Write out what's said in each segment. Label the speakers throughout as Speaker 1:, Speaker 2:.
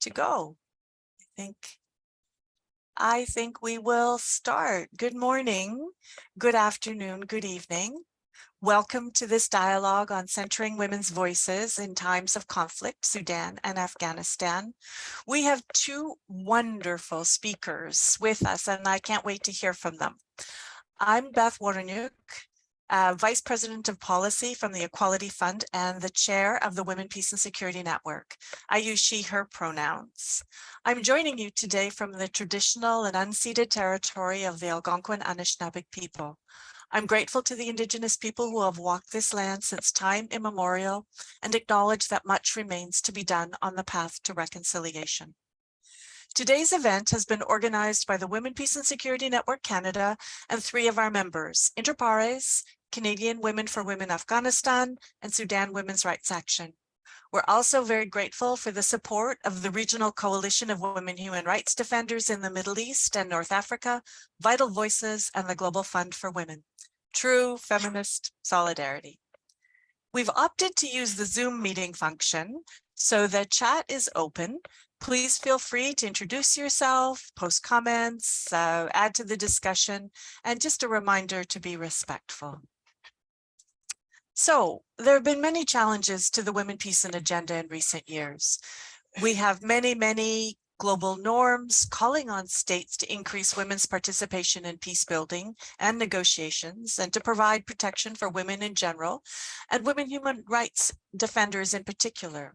Speaker 1: to go. I think we will start. Good morning, good afternoon, good evening. Welcome to this dialogue on centering women's voices in times of conflict, Sudan and Afghanistan. We have two wonderful speakers with us, and I can't wait to hear from them. I'm Beth Woroniuk, Vice President of Policy from the Equality Fund and the Chair of the Women, Peace and Security Network. I use she, her pronouns. I'm joining you today from the traditional and unceded territory of the Algonquin Anishinaabe people. I'm grateful to the Indigenous people who have walked this land since time immemorial and acknowledge that much remains to be done on the path to reconciliation. Today's event has been organized by the Women, Peace and Security Network Canada and three of our members, Inter Pares, Canadian Women for Women Afghanistan, and Sudan Women's Rights Action. We're also very grateful for the support of the Regional Coalition of Women Human Rights Defenders in the Middle East and North Africa, Vital Voices, and the Global Fund for Women. True feminist solidarity. We've opted to use the Zoom meeting function, so the chat is open. Please feel free to introduce yourself, post comments, add to the discussion, and just a reminder to be respectful. So there have been many challenges to the Women, Peace and Agenda in recent years. We have many global norms calling on states to increase women's participation in peace building and negotiations and to provide protection for women in general and women human rights defenders in particular,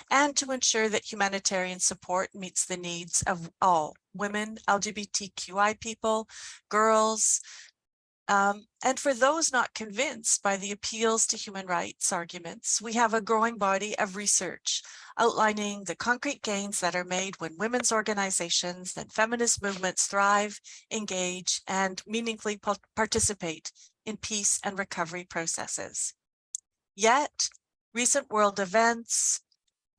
Speaker 1: and to ensure that humanitarian support meets the needs of all women, LGBTQI people, girls, and for those not convinced by the appeals to human rights arguments, we have a growing body of research outlining the concrete gains that are made when women's organizations and feminist movements thrive, engage, and meaningfully participate in peace and recovery processes. Yet, recent world events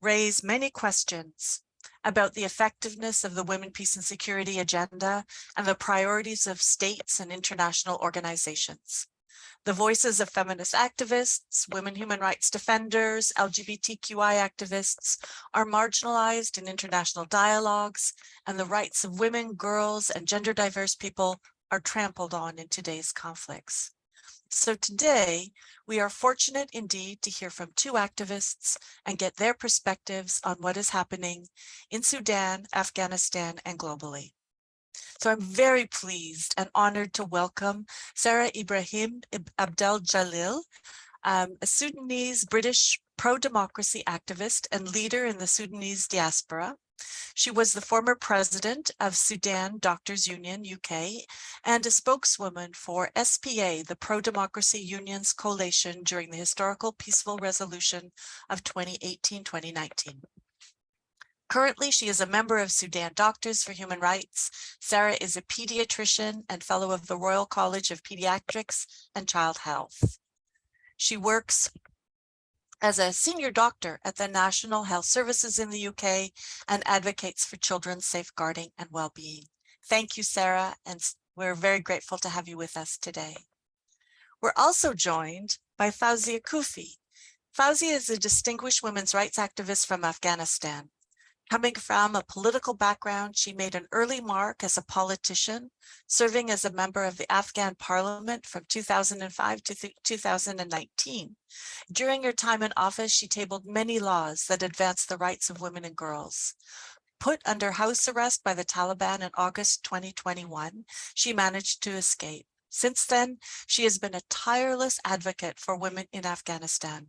Speaker 1: raise many questions about the effectiveness of the Women, Peace and Security agenda and the priorities of states and international organizations. The voices of feminist activists, women human rights defenders, LGBTQI activists are marginalized in international dialogues, and the rights of women, girls, and gender diverse people are trampled on in today's conflicts. So today, we are fortunate indeed to hear from two activists and get their perspectives on what is happening in Sudan, Afghanistan, and globally. So I'm very pleased and honored to welcome Sara Abdejlalil, a Sudanese British pro-democracy activist and leader in the Sudanese diaspora. She was the former president of Sudan Doctors Union, UK, and a spokeswoman for SPA, the Pro-Democracy Union's coalition during the historical peaceful resolution of 2018-2019. Currently, she is a member of Sudan Doctors for Human Rights. Sara is a pediatrician and fellow of the Royal College of Pediatrics and Child Health. She works as a senior doctor at the National Health Services in the UK and advocates for children's safeguarding and well-being. Thank you, Sara, and we're very grateful to have you with us today. We're also joined by Fawzia Koofi. Fawzia is a distinguished women's rights activist from Afghanistan. Coming from a political background, she made an early mark as a politician, serving as a member of the Afghan parliament from 2005 to 2019. During her time in office, she tabled many laws that advanced the rights of women and girls. Put under house arrest by the Taliban in August 2021, she managed to escape. Since then, she has been a tireless advocate for women in Afghanistan.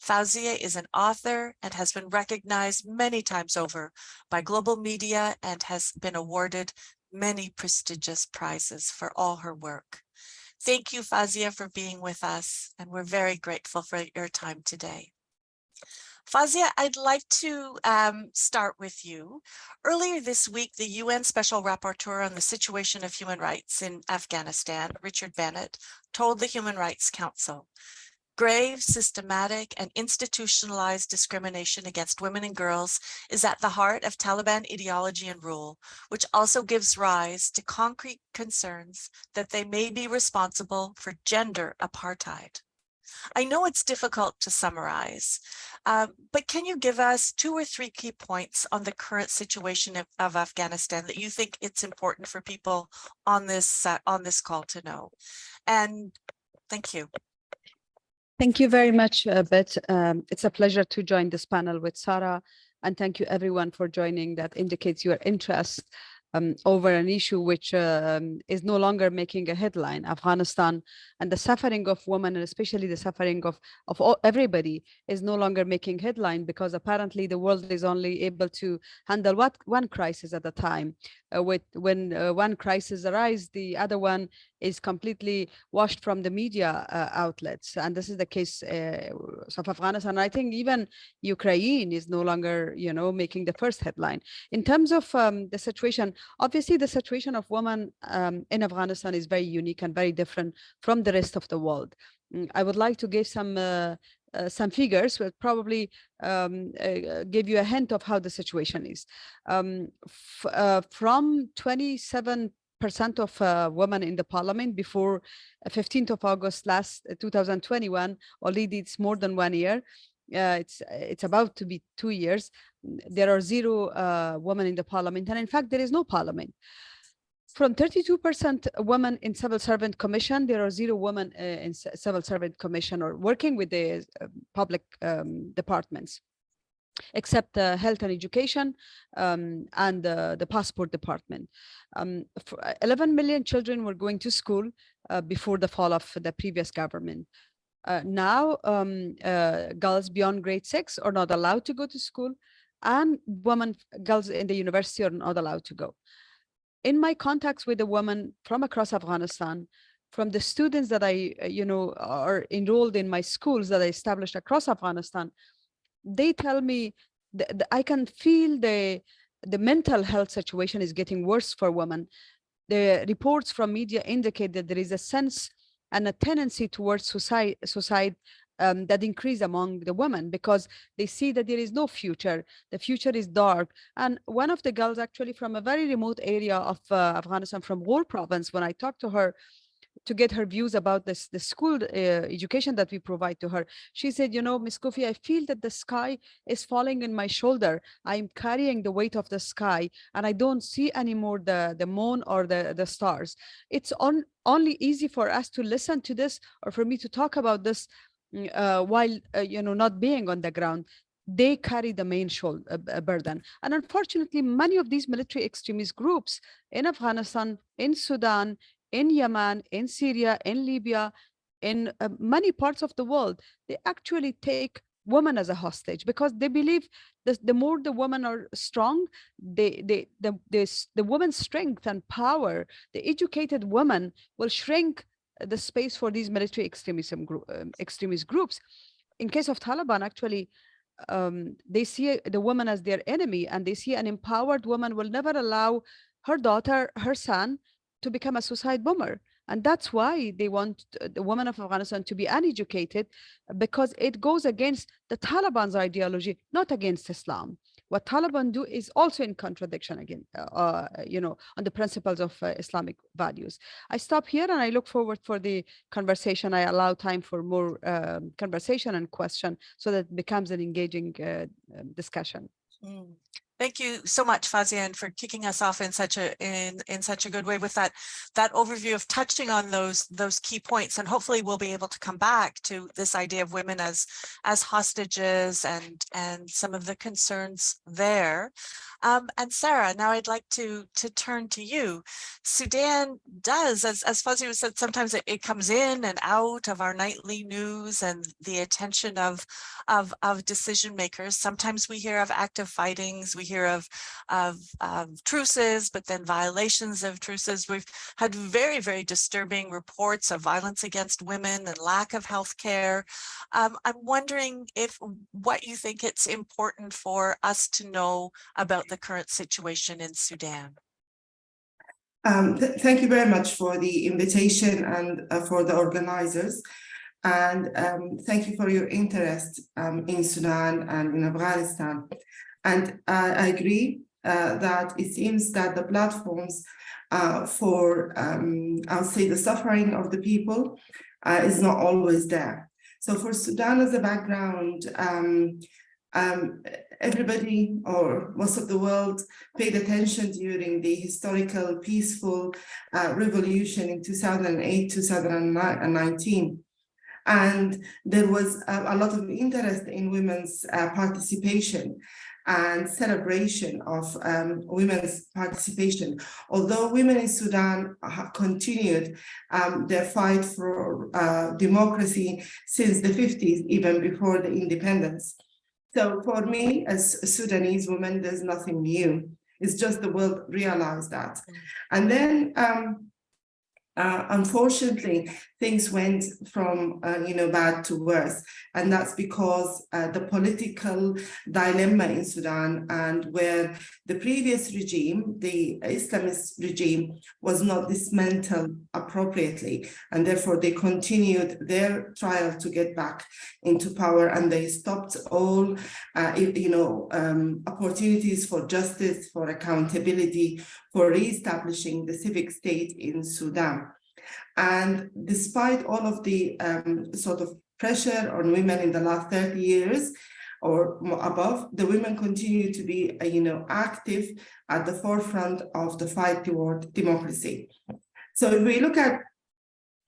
Speaker 1: Fawzia is an author and has been recognized many times over by global media and has been awarded many prestigious prizes for all her work. Thank you, Fawzia, for being with us, and we're very grateful for your time today. Fawzia, I'd like to start with you. Earlier this week, the UN Special Rapporteur on the situation of human rights in Afghanistan, Richard Bennett, told the Human Rights Council, grave, systematic, and institutionalized discrimination against women and girls is at the heart of Taliban ideology and rule, which also gives rise to concrete concerns that they may be responsible for gender apartheid. I know it's difficult to summarize, but can you give us 2 or 3 key points on the current situation of Afghanistan that you think it's important for people on this call to know? And thank you.
Speaker 2: Thank you very much, Beth. It's a pleasure to join this panel with Sara, and thank you everyone for joining. That indicates your interest over an issue which is no longer making a headline. Afghanistan and the suffering of women, and especially the suffering of everybody, is no longer making headline because apparently the world is only able to handle one crisis at a time. When one crisis arises, the other one is completely washed from the media outlets, and this is the case of Afghanistan. I think even Ukraine is no longer, making the first headline. In terms of the situation, obviously the situation of women in Afghanistan is very unique and very different from the rest of the world. I would like to give some figures, but probably give you a hint of how the situation is. From 27% of women in the parliament before 15th of August 2021, already it's more than 1 year. It's about to be 2 years. There are 0 women in the parliament, and in fact, there is no parliament. From 32% women in civil servant commission, there are 0 women in civil servant commission or working with the public departments, except health and education and the passport department. 11 million children were going to school before the fall of the previous government. Now, girls beyond grade 6 are not allowed to go to school, and girls in the university are not allowed to go. In my contacts with the women from across Afghanistan, from the students that I, are enrolled in my schools that I established across Afghanistan, they tell me that I can feel the mental health situation is getting worse for women. The reports from media indicate that there is a sense and a tendency towards suicide that increase among the women because they see that there is no future. The future is dark. And one of the girls actually from a very remote area of Afghanistan, from Ghor province, when I talked to her to get her views about the school education that we provide to her, she said, Ms. Koofi, I feel that the sky is falling in my shoulder. I'm carrying the weight of the sky and I don't see anymore the moon or the stars. It's only easy for us to listen to this or for me to talk about this while not being on the ground. They carry the main burden. And unfortunately, many of these military extremist groups in Afghanistan, in Sudan, in Yemen, in Syria, in Libya, in many parts of the world, they actually take women as a hostage because they believe that the more the women are strong, the woman's strength and power, the educated woman will shrink the space for these military extremist groups. In case of Taliban, actually, they see the woman as their enemy, and they see an empowered woman will never allow her daughter, her son, to become a suicide bomber. And that's why they want the women of Afghanistan to be uneducated, because it goes against the Taliban's ideology, not against Islam. What Taliban do is also in contradiction again, on the principles of Islamic values. I stop here and I look forward for the conversation. I allow time for more conversation and question so that it becomes an engaging discussion.
Speaker 1: Mm. Thank you so much, Fawzia, and for kicking us off in such a good way with that overview of touching on those key points. And hopefully we'll be able to come back to this idea of women as hostages and some of the concerns there. And Sara, now I'd like to turn to you. Sudan does, as Fawzia said, sometimes it comes in and out of our nightly news and the attention of decision makers. Sometimes we hear of active fightings, we hear of truces, but then violations of truces. We've had very, very disturbing reports of violence against women and lack of health care. I'm wondering what you think it's important for us to know about the current situation in Sudan.
Speaker 3: Thank you very much for the invitation and for the organizers. And thank you for your interest in Sudan and in Afghanistan. And I agree that it seems that the platforms for, I'll say, the suffering of the people is not always there. So for Sudan as a background, everybody or most of the world paid attention during the historical peaceful revolution in 2008, 2019. And there was a lot of interest in women's participation and celebration of women's participation. Although women in Sudan have continued their fight for democracy since the 50s, even before the independence. So for me, as a Sudanese woman, there's nothing new. It's just the world realized that. And then, unfortunately, things went from bad to worse, and that's because the political dilemma in Sudan, and where the previous regime, the Islamist regime, was not dismantled appropriately, and therefore they continued their trial to get back into power, and they stopped all opportunities for justice, for accountability, for reestablishing the civic state in Sudan. And despite all of the sort of pressure on women in the last 30 years or above, the women continue to be, active at the forefront of the fight toward democracy. So if we look at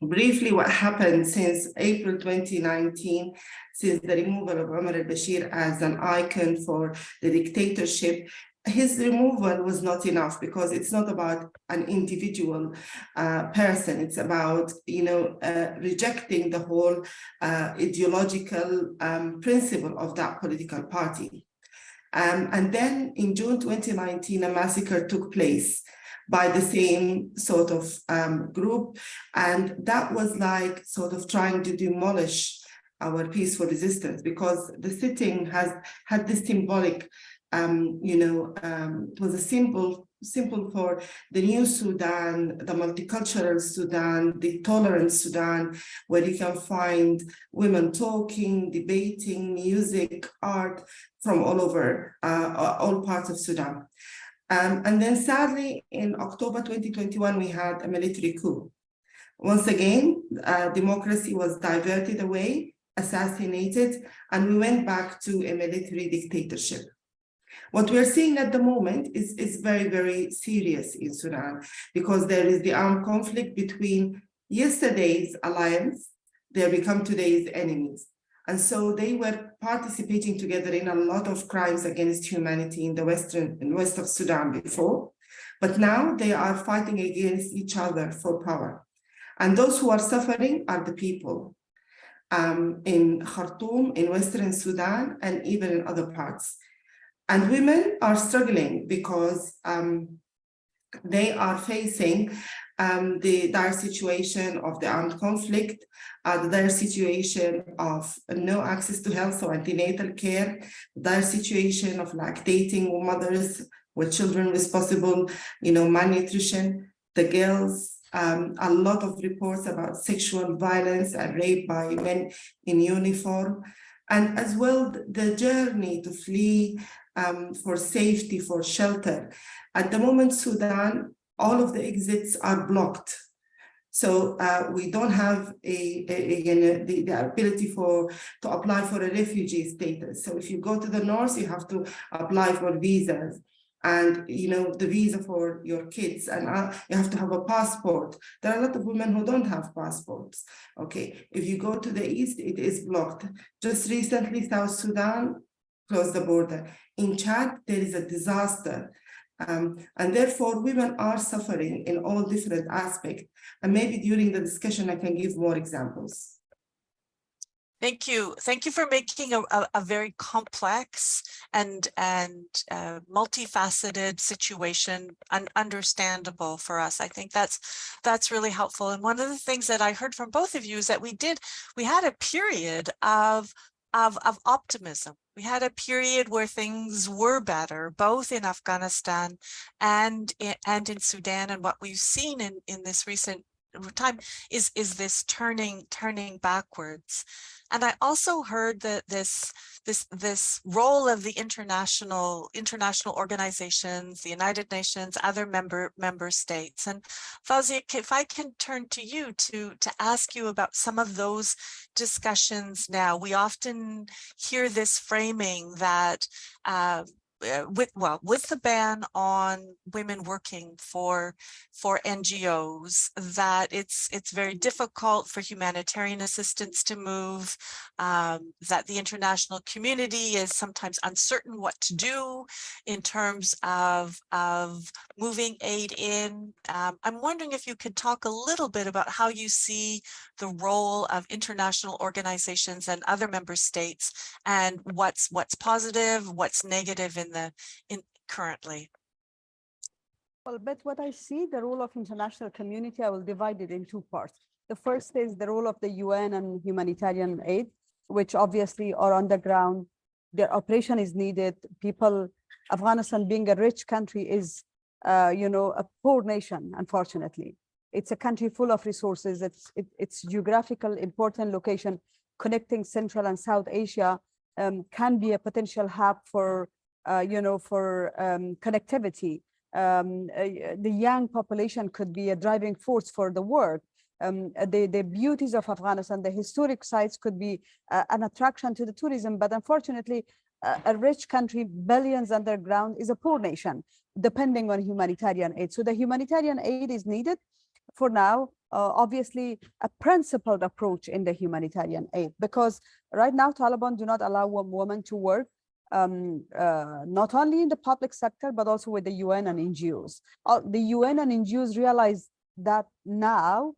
Speaker 3: briefly what happened since April 2019, since the removal of Omar al-Bashir as an icon for the dictatorship, his removal was not enough, because it's not about an individual person. It's about, rejecting the whole ideological principle of that political party. And then in June 2019, a massacre took place by the same sort of group. And that was like sort of trying to demolish our peaceful resistance, because the sitting had this symbolic it was a symbol for the new Sudan, the multicultural Sudan, the tolerant Sudan, where you can find women talking, debating, music, art from all over, all parts of Sudan. And then sadly, in October 2021, we had a military coup. Once again, democracy was diverted away, assassinated, and we went back to a military dictatorship. What we're seeing at the moment is very, very serious in Sudan, because there is the armed conflict between yesterday's alliance, they become today's enemies. And so they were participating together in a lot of crimes against humanity in the west of Sudan before, but now they are fighting against each other for power. And those who are suffering are the people in Khartoum, in Western Sudan, and even in other parts. And women are struggling because they are facing the dire situation of the armed conflict, the dire situation of no access to health, so antenatal care, the dire situation of lactating mothers with children with possible, malnutrition, the girls, a lot of reports about sexual violence and rape by men in uniform, and as well the journey to flee for safety, for shelter. At the moment, Sudan, all of the exits are blocked. So we don't have the ability to apply for a refugee status. So if you go to the north, you have to apply for visas, and the visa for your kids, and you have to have a passport. There are a lot of women who don't have passports. Okay, if you go to the east, it is blocked. Just recently, South Sudan closed the border. In Chad, there is a disaster. And therefore, women are suffering in all different aspects. And maybe during the discussion, I can give more examples.
Speaker 1: Thank you. Thank you for making a very complex and multifaceted situation understandable for us. I think that's really helpful. And one of the things that I heard from both of you is that we had a period of optimism. We had a period where things were better, both in Afghanistan and in Sudan. And what we've seen in this recent time is this turning backwards. And I also heard that this role of the international organizations, the United Nations, other member states. And Fawzia, if I can turn to you to ask you about some of those discussions now. We often hear this framing that with the ban on women working for NGOs, that it's very difficult for humanitarian assistance to move, that the international community is sometimes uncertain what to do in terms of moving aid in. I'm wondering if you could talk a little bit about how you see the role of international organizations and other member states, and what's positive, what's negative in currently.
Speaker 2: Well, Beth, what I see, the role of international community, I will divide it in two parts. The first is the role of the UN and humanitarian aid, which obviously are on the ground. Their operation is needed. People, Afghanistan being a rich country is, a poor nation, unfortunately. It's a country full of resources. It's geographical important location connecting Central and South Asia, can be a potential hub for, connectivity. The young population could be a driving force for the work. The beauties of Afghanistan, the historic sites could be an attraction to the tourism, but unfortunately, a rich country, billions underground, is a poor nation, depending on humanitarian aid. So the humanitarian aid is needed for now. Obviously, a principled approach in the humanitarian aid, because right now Taliban do not allow women to work, not only in the public sector, but also with the UN and NGOs. The UN and NGOs realize that now,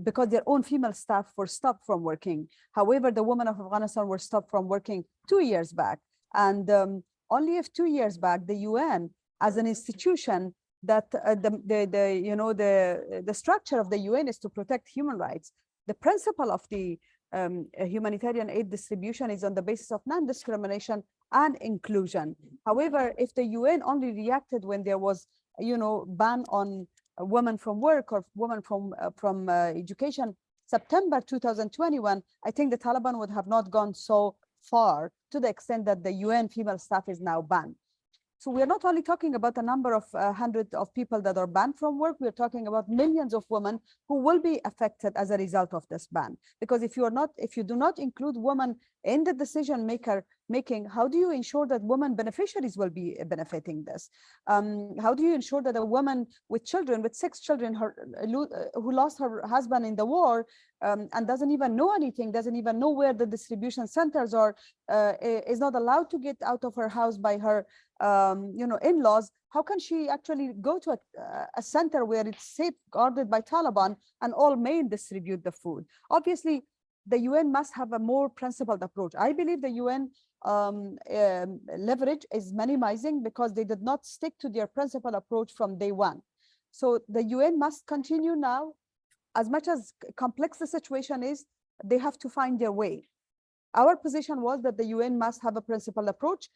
Speaker 2: because their own female staff were stopped from working. However, the women of Afghanistan were stopped from working 2 years back. And only if 2 years back, the UN as an institution, that the structure of the UN is to protect human rights. The principle of the humanitarian aid distribution is on the basis of non-discrimination and inclusion. However, if the UN only reacted when there was, ban on women from work or women from education, September 2021, I think the Taliban would have not gone so far to the extent that the UN female staff is now banned. So we're not only talking about a number of hundreds of people that are banned from work, we're talking about millions of women who will be affected as a result of this ban. Because if you do not include women in the decision making, how do you ensure that women beneficiaries will be benefiting this? How do you ensure that a woman with children, with 6 children, who lost her husband in the war, and doesn't even know anything, doesn't even know where the distribution centers are, is not allowed to get out of her house by her in-laws, how can she actually go to a center where it's safeguarded by Taliban and all men distribute the food? Obviously, the UN must have a more principled approach. I believe the UN leverage is minimizing because they did not stick to their principled approach from day one. So the UN must continue now. As much as complex the situation is, they have to find their way. Our position was that the UN must have a principled approach.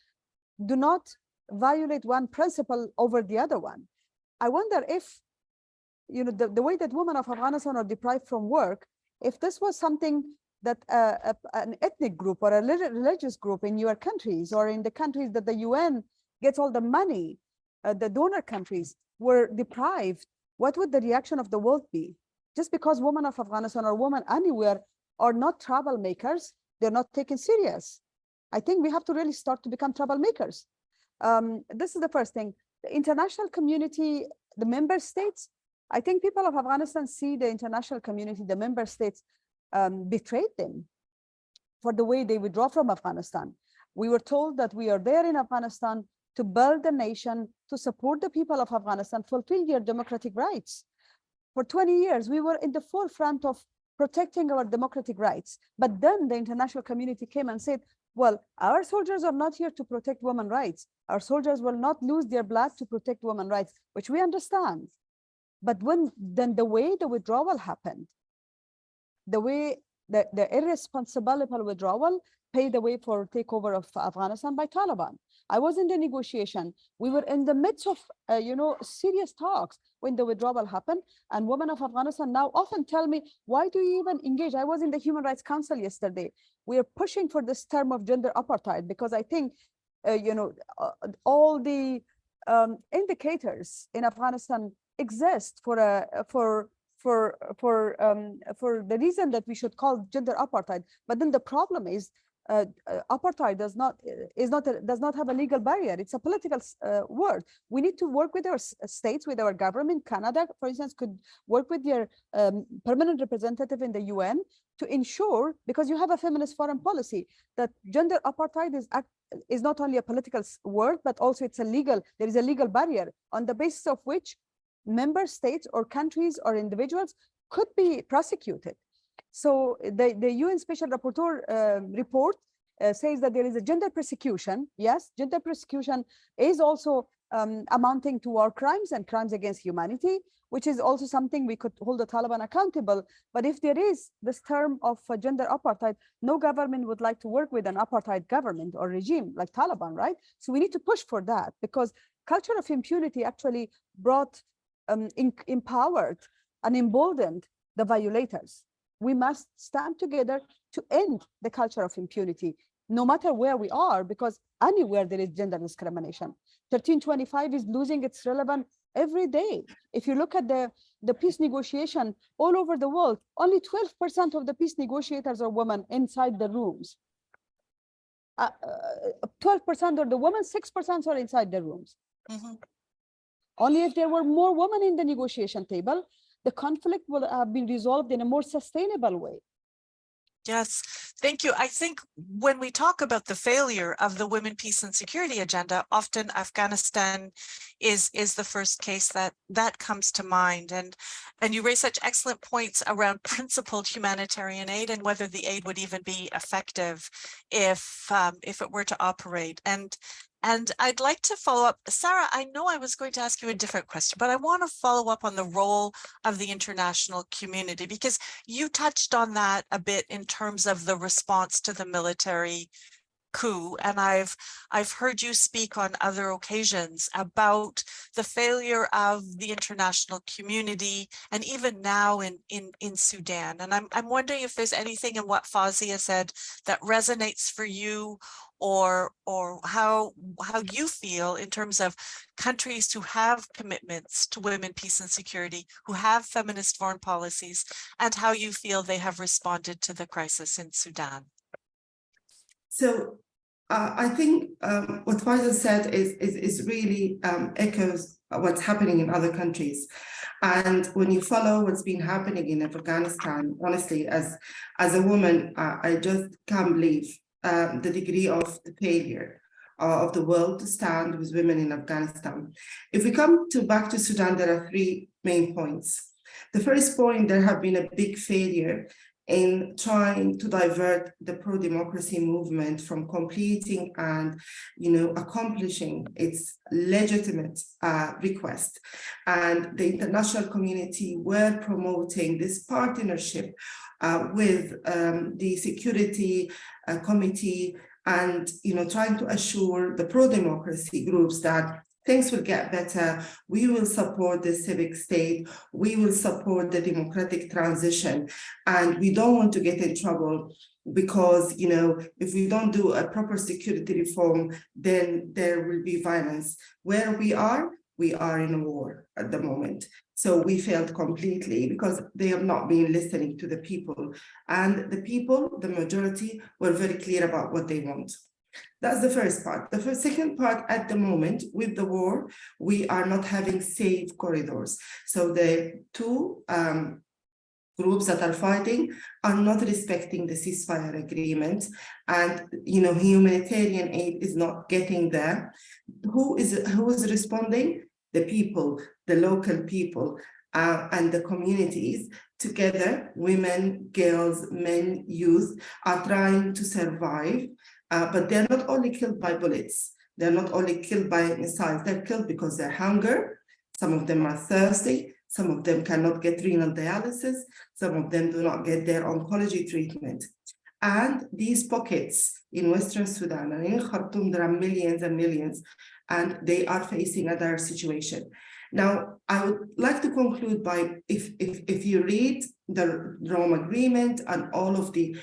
Speaker 2: Do not violate one principle over the other one. I wonder if, the way that women of Afghanistan are deprived from work, if this was something that an ethnic group or a religious group in your countries or in the countries that the UN gets all the money, the donor countries were deprived, what would the reaction of the world be? Just because women of Afghanistan or women anywhere are not troublemakers, they're not taken serious. I think we have to really start to become troublemakers. This is the first thing. The international community, the member states, I think people of Afghanistan see the international community, the member states, betrayed them for the way they withdraw from Afghanistan. We were told that we are there in Afghanistan to build the nation, to support the people of Afghanistan, fulfill their democratic rights. For 20 years, we were in the forefront of protecting our democratic rights. But then the international community came and said, well, our soldiers are not here to protect women's rights. Our soldiers will not lose their blood to protect women's rights, which we understand. But then the way the withdrawal happened, the way the irresponsible withdrawal, paved the way for takeover of Afghanistan by Taliban. I was in the negotiation. We were in the midst of, serious talks when the withdrawal happened. And women of Afghanistan now often tell me, why do you even engage? I was in the Human Rights Council yesterday. We are pushing for this term of gender apartheid because I think, all the indicators in Afghanistan exist for the reason that we should call gender apartheid. But then the problem is apartheid does not have a legal barrier. It's a political word. We need to work with our states, with our government. Canada, for instance, could work with their permanent representative in the UN to ensure, because you have a feminist foreign policy, that gender apartheid is not only a political word, but also there is a legal barrier on the basis of which member states or countries or individuals could be prosecuted. So the UN Special Rapporteur report says that there is a gender persecution. Yes, gender persecution is also amounting to war crimes and crimes against humanity, which is also something we could hold the Taliban accountable. But if there is this term of gender apartheid, no government would like to work with an apartheid government or regime like Taliban, right? So we need to push for that, because culture of impunity actually empowered and emboldened the violators. We must stand together to end the culture of impunity, no matter where we are, because anywhere there is gender discrimination. 1325 is losing its relevance every day. If you look at the peace negotiation all over the world, only 12% of the peace negotiators are women inside the rooms. 12% are the women, 6% are inside the rooms.
Speaker 1: Mm-hmm.
Speaker 2: Only if there were more women in the negotiation table, the conflict will have been resolved in a more sustainable way.
Speaker 1: Yes, thank you. I think when we talk about the failure of the women, peace and security agenda, often Afghanistan is the first case that comes to mind. And you raise such excellent points around principled humanitarian aid and whether the aid would even be effective if it were to operate. And I'd like to follow up. Sara, I know I was going to ask you a different question, but I want to follow up on the role of the international community, because you touched on that a bit in terms of the response to the military coup. And I've heard you speak on other occasions about the failure of the international community, and even now in Sudan. And I'm wondering if there's anything in what Fawzia said that resonates for you, or how you feel in terms of countries who have commitments to women, peace and security, who have feminist foreign policies, and how you feel they have responded to the crisis in Sudan.
Speaker 3: So I think what Fawzia said is really echoes what's happening in other countries. And when you follow what's been happening in Afghanistan, honestly, as a woman, I just can't believe the degree of the failure of the world to stand with women in Afghanistan. If we come back to Sudan, there are three main points. The first point, there have been a big failure in trying to divert the pro-democracy movement from completing and accomplishing its legitimate request. And the international community were promoting this partnership with the Security Committee, and trying to assure the pro-democracy groups that things will get better. We will support the civic state. We will support the democratic transition. And we don't want to get in trouble because, if we don't do a proper security reform, then there will be violence. Where we are in a war at the moment. So we failed completely because they have not been listening to the people. And the people, the majority, were very clear about what they want. That's the first part. The second part, at the moment, with the war, we are not having safe corridors. So the two groups that are fighting are not respecting the ceasefire agreement, and humanitarian aid is not getting there. Who is responding? The people, the local people, and the communities together. Women, girls, men, youth are trying to survive. But they're not only killed by bullets, they're not only killed by missiles, they're killed because they're hunger. Some of them are thirsty, some of them cannot get renal dialysis, some of them do not get their oncology treatment. And these pockets in Western Sudan and in Khartoum, there are millions and millions, and they are facing a dire situation. Now, I would like to conclude by, if you read the Rome Agreement and all of the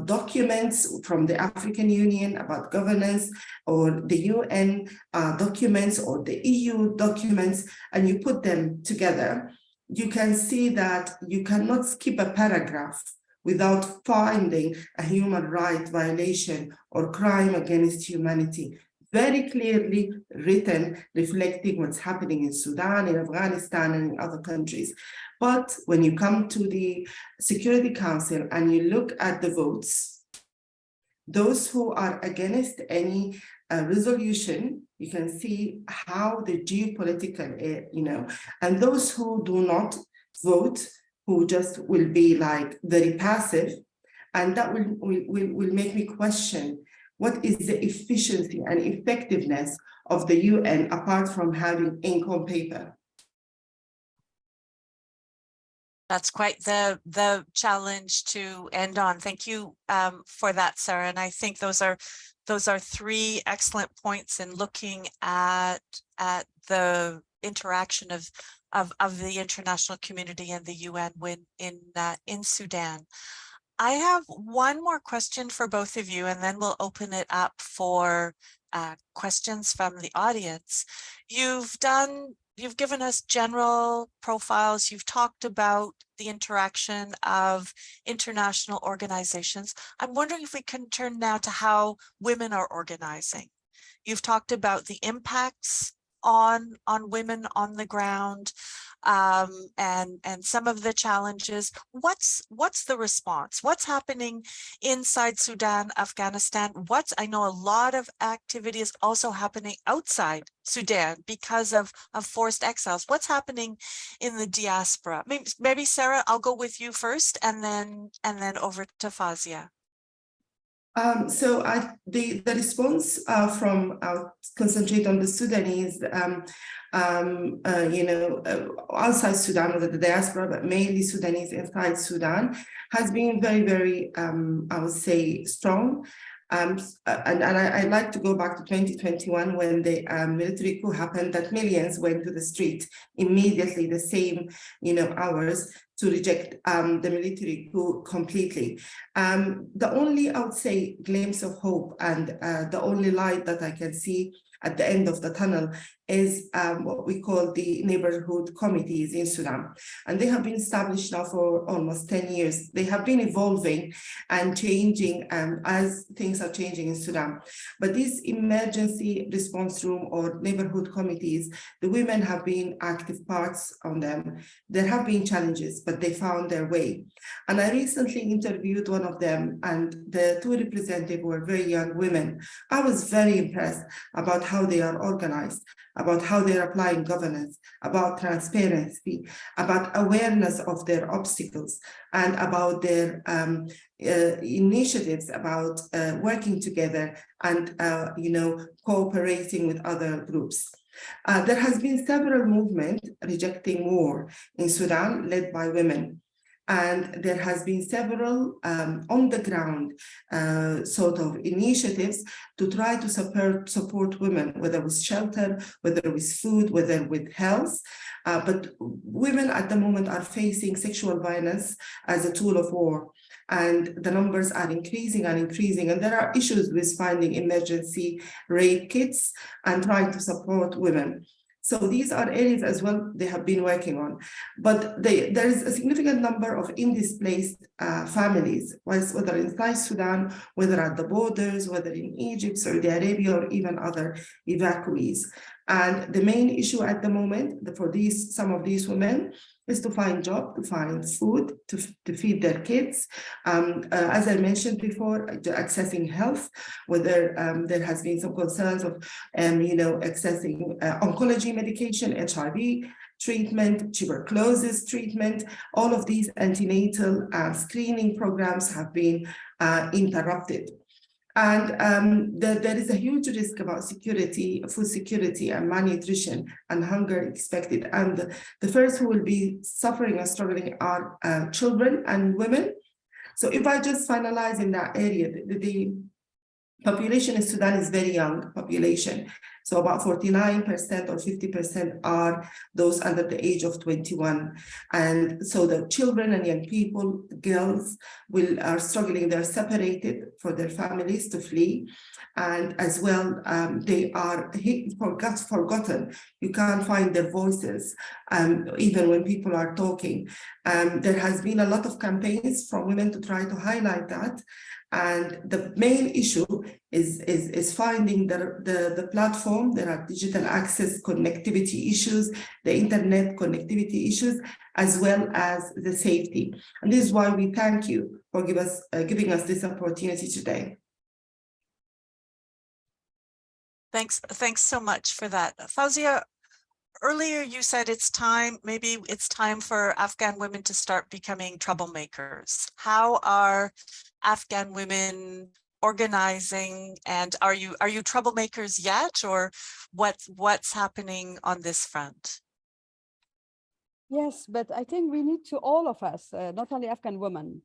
Speaker 3: documents from the African Union about governance, or the UN documents, or the EU documents, and you put them together, you can see that you cannot skip a paragraph without finding a human rights violation or crime against humanity, very clearly written, reflecting what's happening in Sudan, in Afghanistan, and in other countries. But when you come to the Security Council and you look at the votes, those who are against any resolution, you can see how the geopolitical, and those who do not vote, who just will be like very passive, and that will make me question what is the efficiency and effectiveness of the UN apart from having ink on paper.
Speaker 1: That's quite the challenge to end on. Thank you for that, Sara. And I think those are three excellent points in looking at the interaction of the international community and the UN in Sudan. I have one more question for both of you, and then we'll open it up for questions from the audience. You've given us general profiles. You've talked about the interaction of international organizations. I'm wondering if we can turn now to how women are organizing. You've talked about the impacts on women on the ground, and some of the challenges. What's the response? What's happening inside Sudan, Afghanistan? I know a lot of activity is also happening outside Sudan because of forced exiles. What's happening in the diaspora? Maybe Sara, I'll go with you first, and then over to Fawzia.
Speaker 3: So the response from concentrate on the Sudanese, outside Sudan, or the diaspora, but mainly Sudanese inside Sudan, has been very, very, I would say, strong. And I'd like to go back to 2021 when the military coup happened, that millions went to the street immediately, the same hours, to reject the military coup completely. The only, I would say, glimpse of hope and the only light that I can see at the end of the tunnel is what we call the neighborhood committees in Sudan. And they have been established now for almost 10 years. They have been evolving and changing as things are changing in Sudan. But this emergency response room or neighborhood committees, the women have been active parts on them. There have been challenges, but they found their way. And I recently interviewed one of them, and the two representatives were very young women. I was very impressed about how they are organized, about how they're applying governance, about transparency, about awareness of their obstacles, and about their initiatives about working together and cooperating with other groups. There has been several movements rejecting war in Sudan led by women. And there has been several on the ground sort of initiatives to try to support women, whether with shelter, whether with food, whether with health. But women at the moment are facing sexual violence as a tool of war. And the numbers are increasing and increasing. And there are issues with finding emergency rape kits and trying to support women. So these are areas as well they have been working on. But there is a significant number of indisplaced families, whether inside Sudan, whether at the borders, whether in Egypt, Saudi Arabia, or even other evacuees. And the main issue at the moment for some of these women is to find job, to find food, to feed their kids. As I mentioned before, accessing health, whether there has been some concerns of, accessing oncology medication, HIV treatment, tuberculosis treatment. All of these antenatal screening programs have been interrupted. And there is a huge risk about security, food security, and malnutrition and hunger expected. And the first who will be suffering and struggling are children and women. So if I just finalize in that area, the population in Sudan is very young population. So about 49% or 50% are those under the age of 21. And so the children and young people, girls, are struggling. They're separated for their families to flee. And as well, they are forgotten. You can't find their voices, even when people are talking. There has been a lot of campaigns from women to try to highlight that. And the main issue is finding the platform. There are digital access connectivity issues, the internet connectivity issues, as well as the safety. And this is why we thank you for giving us this opportunity today.
Speaker 1: Thanks so much for that. Fawzia, earlier you said maybe it's time for Afghan women to start becoming troublemakers. How are Afghan women organizing, and are you troublemakers yet, or what's happening on this front?
Speaker 2: Yes, but I think we need to, all of us, not only Afghan women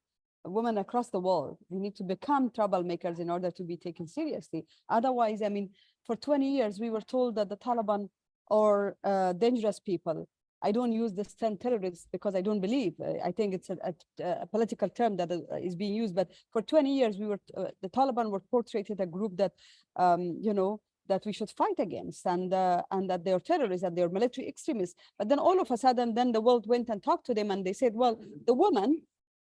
Speaker 2: across the world, we need to become troublemakers in order to be taken seriously. Otherwise, I mean, for 20 years, we were told that the Taliban are dangerous people. I don't use this term terrorists because I don't believe. I think it's a political term that is being used. But for 20 years, the Taliban were portrayed as a group that, that we should fight against, and that they're terrorists and they're military extremists. But then all of a sudden, then the world went and talked to them, and they said, well, the women,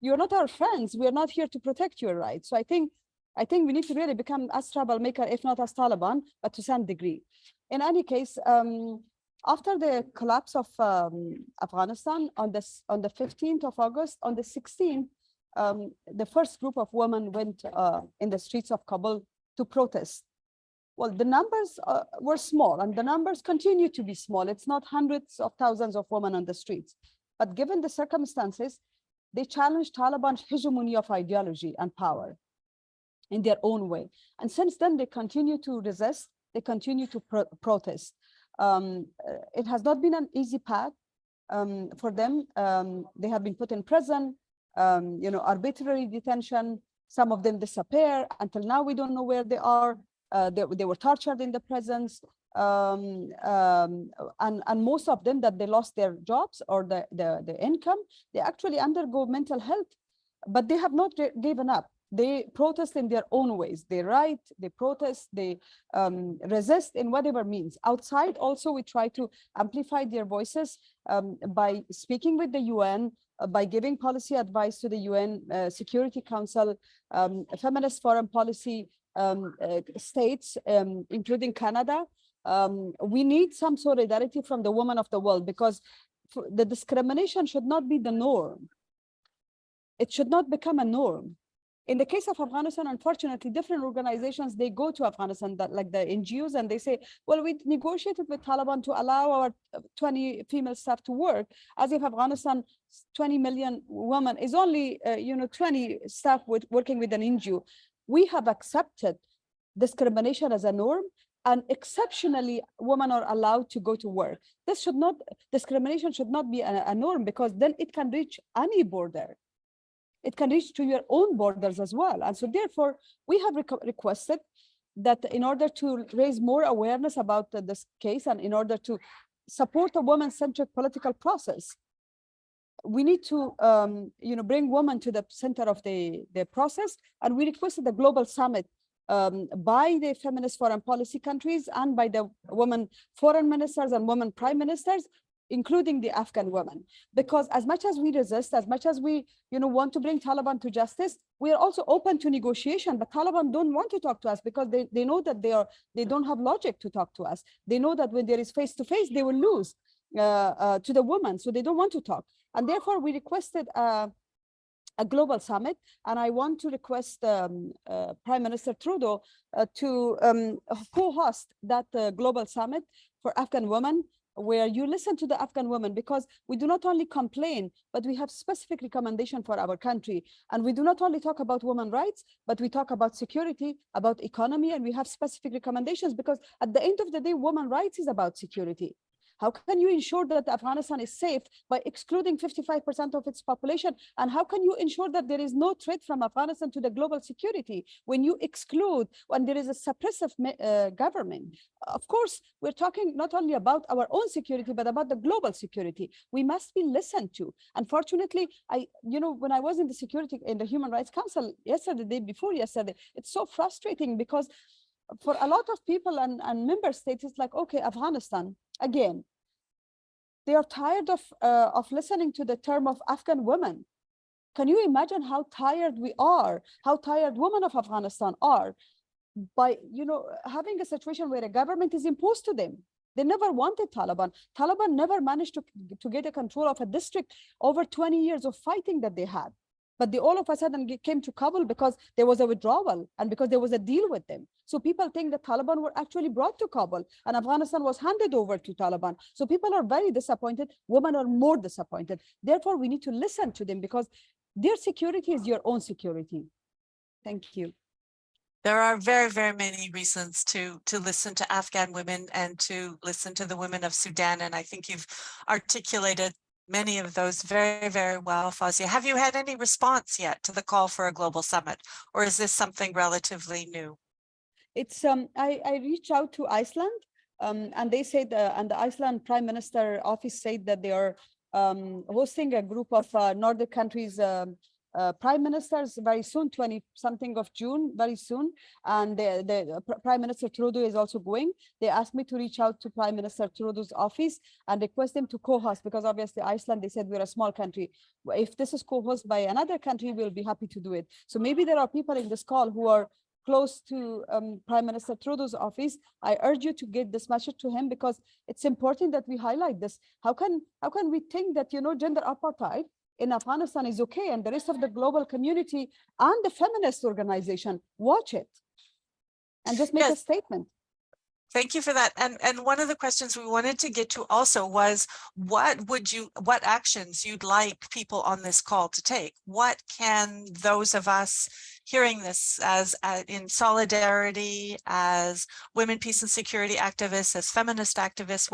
Speaker 2: you're not our friends. We're not here to protect your rights. So I think we need to really become as troublemaker, if not as Taliban, but to some degree. In any case, after the collapse of Afghanistan on the 15th of August, on the 16th, the first group of women went in the streets of Kabul to protest. Well, the numbers were small, and the numbers continue to be small. It's not hundreds of thousands of women on the streets. But given the circumstances, they challenged Taliban's hegemony of ideology and power in their own way. And since then, they continue to resist. They continue to protest. It has not been an easy path for them. They have been put in prison, arbitrary detention. Some of them disappear. Until now, we don't know where they are. They were tortured in the prisons. And most of them, that they lost their jobs or the income, they actually undergo mental health, but they have not given up. They protest in their own ways. They write, they protest, they resist in whatever means. Outside also, we try to amplify their voices by speaking with the UN, by giving policy advice to the UN Security Council, feminist foreign policy states, including Canada. We need some solidarity from the women of the world, because the discrimination should not be the norm. It should not become a norm. In the case of Afghanistan, unfortunately, different organizations, they go to Afghanistan, like the NGOs, and they say, well, we negotiated with Taliban to allow our 20 female staff to work, as if Afghanistan, 20 million women is only 20 staff working with an NGO. We have accepted discrimination as a norm, and exceptionally, women are allowed to go to work. Discrimination should not be a norm, because then it can reach any border. It can reach to your own borders as well. And so therefore, we have requested that in order to raise more awareness about this case, and in order to support a woman-centric political process, we need to bring women to the center of the process. And we requested the global summit by the feminist foreign policy countries and by the women foreign ministers and women prime ministers, including the Afghan women, because as much as we resist, as much as we want to bring Taliban to justice, we are also open to negotiation. But Taliban don't want to talk to us, because they know that they don't have logic to talk to us. They know that when there is face-to-face, they will lose to the women, so they don't want to talk. And therefore, we requested a global summit, and I want to request Prime Minister Trudeau to co-host that global summit for Afghan women, where you listen to the Afghan women, because we do not only complain, but we have specific recommendation for our country. And we do not only talk about women's rights, but we talk about security, about economy, and we have specific recommendations, because at the end of the day, women's rights is about security. How can you ensure that Afghanistan is safe by excluding 55% of its population? And how can you ensure that there is no threat from Afghanistan to the global security when you exclude, when there is a suppressive government? Of course, we're talking not only about our own security, but about the global security. We must be listened to. Unfortunately, when I was in the Human Rights Council yesterday, the day before yesterday, it's so frustrating because for a lot of people and member states, it's like, okay, Afghanistan, again, they are tired of listening to the term of Afghan women. Can you imagine how tired we are, how tired women of Afghanistan are by, having a situation where a government is imposed to them? They never wanted Taliban. Taliban never managed to get a control of a district over 20 years of fighting that they had. But they all of a sudden came to Kabul because there was a withdrawal and because there was a deal with them. So people think that Taliban were actually brought to Kabul and Afghanistan was handed over to Taliban. So people are very disappointed. Women are more disappointed. Therefore, we need to listen to them because their security is your own security. Thank you.
Speaker 1: There are very, very many reasons to listen to Afghan women and to listen to the women of Sudan. And I think you've articulated many of those very, very well, Fawzia. Have you had any response yet to the call for a global summit, or is this something relatively new?
Speaker 2: It's I reached out to Iceland, and they said, and the Iceland Prime Minister office said that they are hosting a group of Nordic countries prime ministers very soon, 20-something of June, very soon. And the Prime Minister Trudeau is also going. They asked me to reach out to Prime Minister Trudeau's office and request them to co-host, because obviously Iceland, they said we're a small country. If this is co-hosted by another country, we'll be happy to do it. So maybe there are people in this call who are close to Prime Minister Trudeau's office. I urge you to get this message to him, because it's important that we highlight this. How can we think that, gender apartheid in Afghanistan is okay, and the rest of the global community and the feminist organization watch it and just make a statement?
Speaker 1: Thank you for that. And one of the questions we wanted to get to also was, what actions you'd like people on this call to take? What can those of us hearing this as in solidarity, as women, peace and security activists, as feminist activists,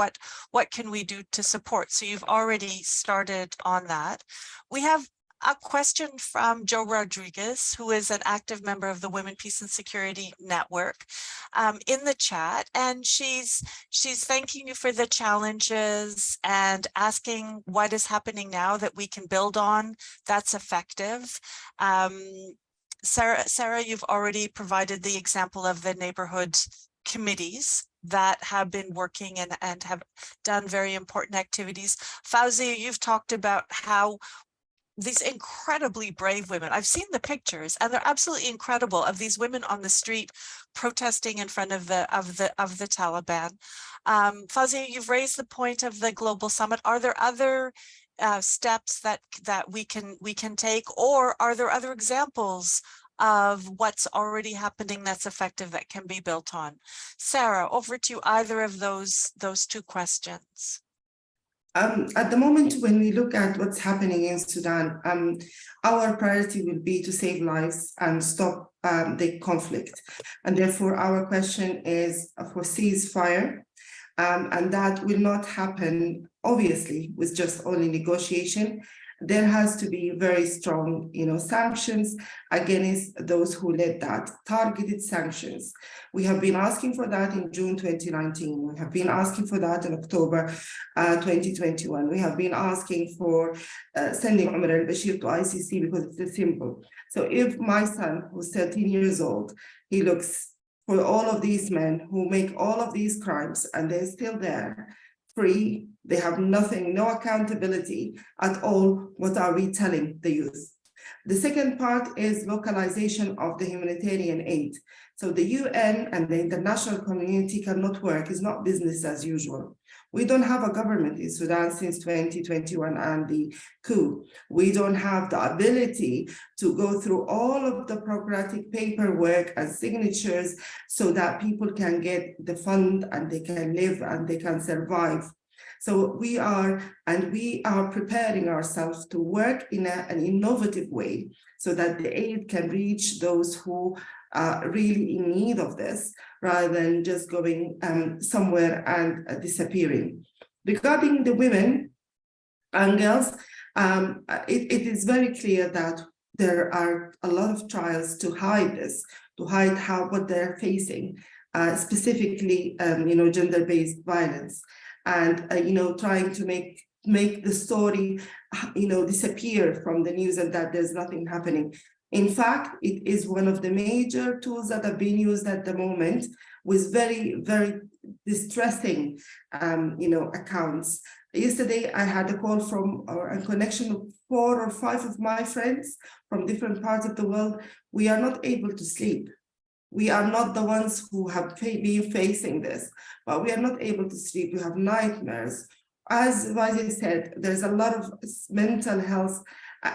Speaker 1: what can we do to support? So you've already started on that. We have a question from Joe Rodriguez, who is an active member of the Women, Peace and Security Network, in the chat. And she's thanking you for the challenges and asking what is happening now that we can build on that's effective. Sarah, you've already provided the example of the neighborhood committees that have been working and have done very important activities. Fawzia, you've talked about how these incredibly brave women, I've seen the pictures and they're absolutely incredible, of these women on the street protesting in front of the Taliban. Fawzia, you've raised the point of the global summit. Are there other steps that we can take, or are there other examples of what's already happening that's effective that can be built on? Sarah, over to you, either of those two questions.
Speaker 3: At the moment, when we look at what's happening in Sudan, our priority will be to save lives and stop the conflict. And therefore, our question is for ceasefire. And that will not happen, obviously, with just only negotiation. There has to be very strong, sanctions against those who led that, targeted sanctions. We have been asking for that in June 2019. We have been asking for that in October 2021. We have been asking for sending Omar al-Bashir to ICC because it's a symbol. So if my son, who's 13 years old, he looks for all of these men who make all of these crimes and they're still there, free, they have nothing, no accountability at all, what are we telling the youth? The second part is localization of the humanitarian aid. So the UN and the international community cannot work, it's not business as usual. We don't have a government in Sudan since 2021 and the coup. We don't have the ability to go through all of the bureaucratic paperwork and signatures so that people can get the fund and they can live and they can survive. So we are preparing ourselves to work in an innovative way so that the aid can reach those who are really in need of this, rather than just going somewhere and disappearing. Regarding the women and girls, it is very clear that there are a lot of trials to hide this, to hide what they're facing, specifically, gender-based violence, and trying to make the story, disappear from the news, and that there's nothing happening. In fact, it is one of the major tools that are being used at the moment, with very, very distressing, accounts. Yesterday, I had a call from a connection of 4 or 5 of my friends from different parts of the world. We are not able to sleep. We are not the ones who have been facing this, but we are not able to sleep. We have nightmares. As Fawzia said, there's a lot of mental health.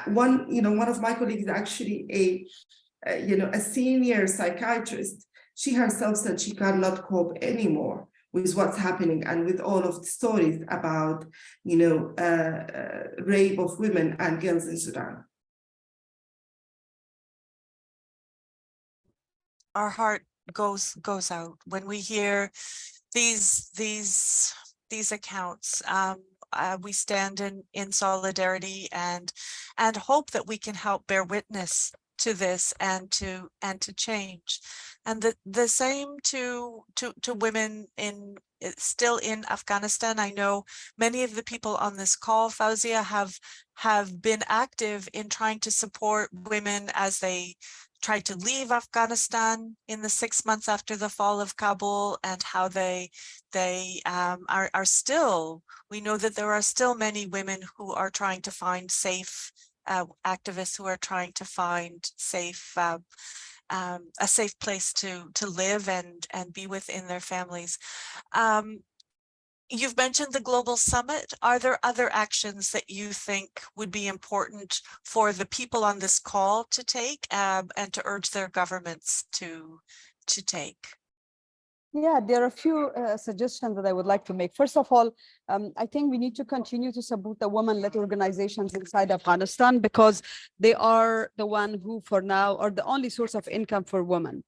Speaker 3: One of my colleagues, actually a senior psychiatrist, she herself said she cannot cope anymore with what's happening and with all of the stories about, rape of women and girls in Sudan.
Speaker 1: Our heart goes out when we hear these accounts. We stand in solidarity and hope that we can help bear witness to this and to change. And the same to women still in Afghanistan. I know many of the people on this call, Fawzia, have been active in trying to support women as they tried to leave Afghanistan in the 6 months after the fall of Kabul, and how they are still, we know that there are still many women who are trying to find safe, activists who are trying to find safe, a safe place to live and be within their families. You've mentioned the Global Summit. Are there other actions that you think would be important for the people on this call to take, and to urge their governments to take?
Speaker 2: Yeah, there are a few suggestions that I would like to make. First of all, I think we need to continue to support the women-led organizations inside Afghanistan, because they are the one who, for now, are the only source of income for women.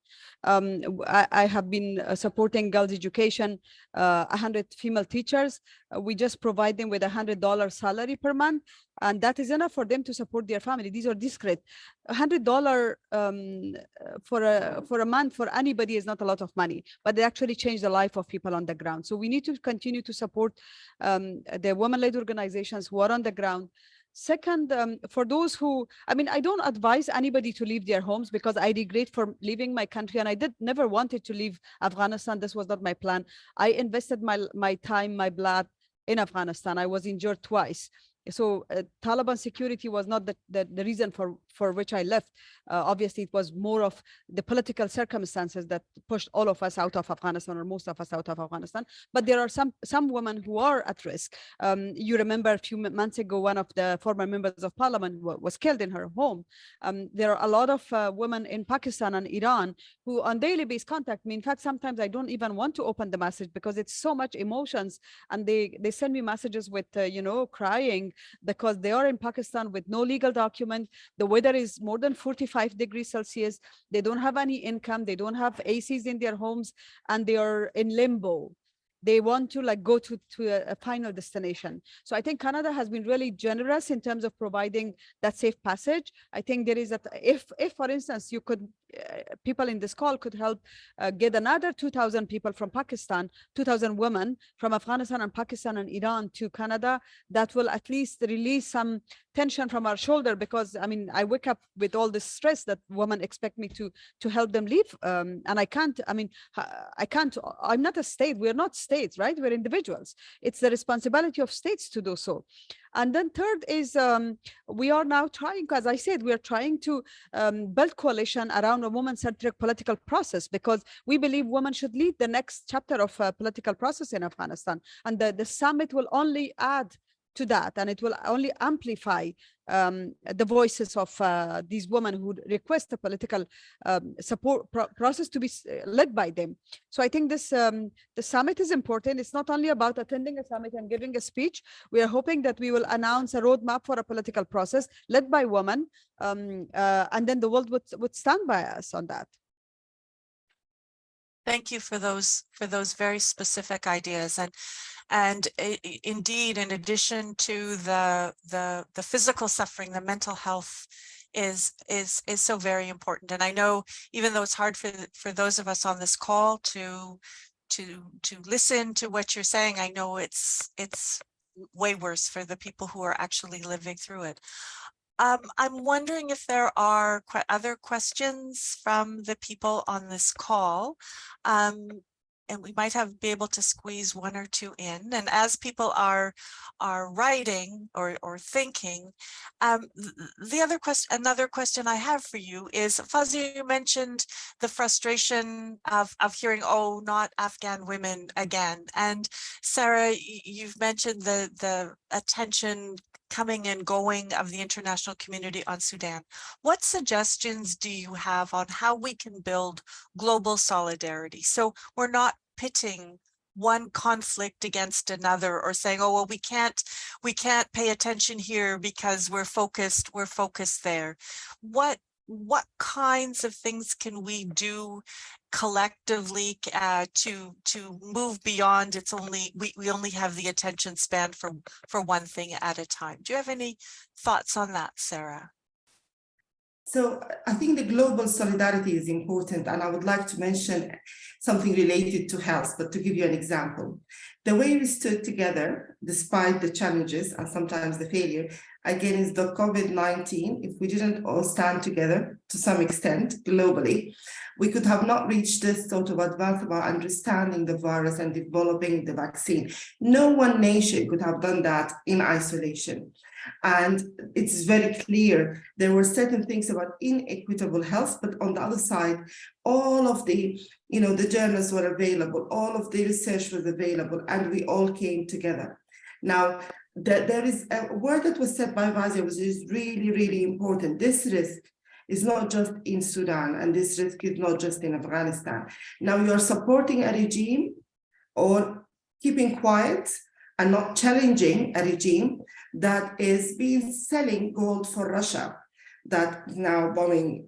Speaker 2: I have been supporting girls' education, 100 female teachers. We just provide them with $100 salary per month, and that is enough for them to support their family. These are discrete. $100 for a month for anybody is not a lot of money, but they actually change the life of people on the ground. So we need to continue to support the women-led organizations who are on the ground. Second, for those who, I don't advise anybody to leave their homes, because I regret for leaving my country, and I never wanted to leave Afghanistan. This was not my plan. I invested my time, my blood in Afghanistan. I was injured twice. So Taliban security was not the reason for which I left. Obviously, it was more of the political circumstances that pushed all of us out of Afghanistan, or most of us out of Afghanistan. But there are some women who are at risk. You remember a few months ago, one of the former members of parliament was killed in her home. There are a lot of women in Pakistan and Iran who on daily basis contact me. In fact, sometimes I don't even want to open the message because it's so much emotions, and they send me messages with crying, because they are in Pakistan with no legal document. The weather is more than 45 degrees Celsius. They don't have any income. They don't have ACs in their homes, and they are in limbo. They want to go to a final destination. So I think Canada has been really generous in terms of providing that safe passage. I think there is if for instance, you could, people in this call could help get another 2,000 people from Pakistan, 2,000 women from Afghanistan and Pakistan and Iran to Canada, that will at least release some tension from our shoulder, because I wake up with all this stress that women expect me to help them leave, and I can't. I'm not a state. We're not states, right? We're individuals. It's the responsibility of states to do so. And then third is we are now trying, as I said, we are trying to build coalition around a woman-centric political process, because we believe women should lead the next chapter of political process in Afghanistan. And the summit will only add to that, and it will only amplify the voices of these women who request a political support process to be led by them. So I think this the summit is important. It's not only about attending a summit and giving a speech. We are hoping that we will announce a roadmap for a political process led by women, and then the world would stand by us on that.
Speaker 1: Thank you for those very specific ideas. And indeed, in addition to the physical suffering, the mental health is so very important. And I know, even though it's hard for those of us on this call to listen to what you're saying, I know it's way worse for the people who are actually living through it. I'm wondering if there are other questions from the people on this call. And we might be able to squeeze one or two in. And as people are writing or thinking, another question I have for you is, Fawzia, you mentioned the frustration of hearing, oh, not Afghan women again. And Sara, you've mentioned the attention coming and going of the international community on Sudan. What suggestions do you have on how we can build global solidarity, so we're not pitting one conflict against another, or saying, oh, well, we can't pay attention here because we're focused there? What kinds of things can we do collectively to move beyond we only have the attention span for one thing at a time? Do you have any thoughts on that, Sara?
Speaker 3: So I think the global solidarity is important, and I would like to mention something related to health, but to give you an example. The way we stood together, despite the challenges and sometimes the failure, against the COVID-19, if we didn't all stand together to some extent globally, we could have not reached this sort of advance about understanding the virus and developing the vaccine. No one nation could have done that in isolation. And it's very clear there were certain things about inequitable health, but on the other side, all of the, the journals were available, all of the research was available, and we all came together. Now, there is a word that was said by Fawzia, which is really, really important. This risk is not just in Sudan, and this risk is not just in Afghanistan. Now, you're supporting a regime or keeping quiet and not challenging a regime that is selling gold for Russia, that now bombing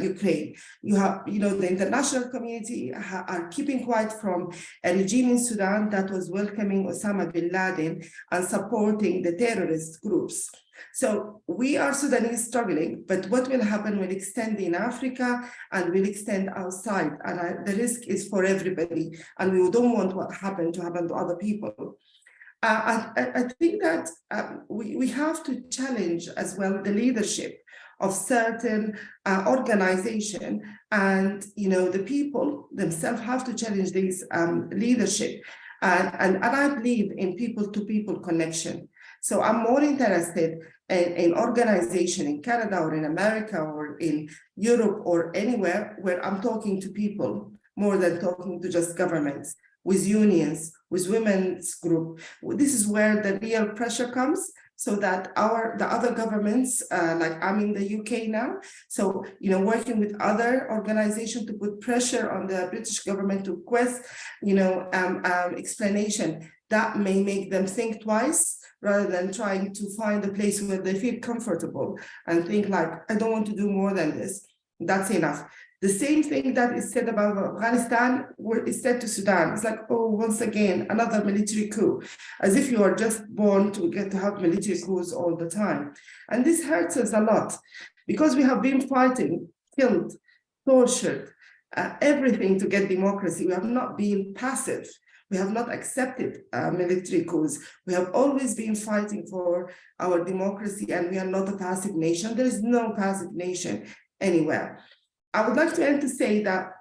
Speaker 3: Ukraine. You have, the international community are keeping quiet from a regime in Sudan that was welcoming Osama bin Laden and supporting the terrorist groups. So we are Sudanese struggling, but what will happen will extend in Africa and will extend outside. And the risk is for everybody. And we don't want what happened to happen to other people. I think that we have to challenge as well the leadership of certain organization, and the people themselves have to challenge this leadership. And I believe in people-to-people connection. So I'm more interested in organization in Canada or in America or in Europe or anywhere where I'm talking to people more than talking to just governments, with unions, with women's group. This is where the real pressure comes, so that the other governments, like I'm in the UK now, so working with other organizations to put pressure on the British government to request, explanation that may make them think twice, rather than trying to find a place where they feel comfortable and think like, I don't want to do more than this. That's enough. The same thing that is said about Afghanistan is said to Sudan. It's like, oh, once again, another military coup, as if you are just born to get to have military coups all the time. And this hurts us a lot, because we have been fighting, killed, tortured, everything to get democracy. We have not been passive. We have not accepted military coups. We have always been fighting for our democracy, and we are not a passive nation. There is no passive nation anywhere. I would like to end to say that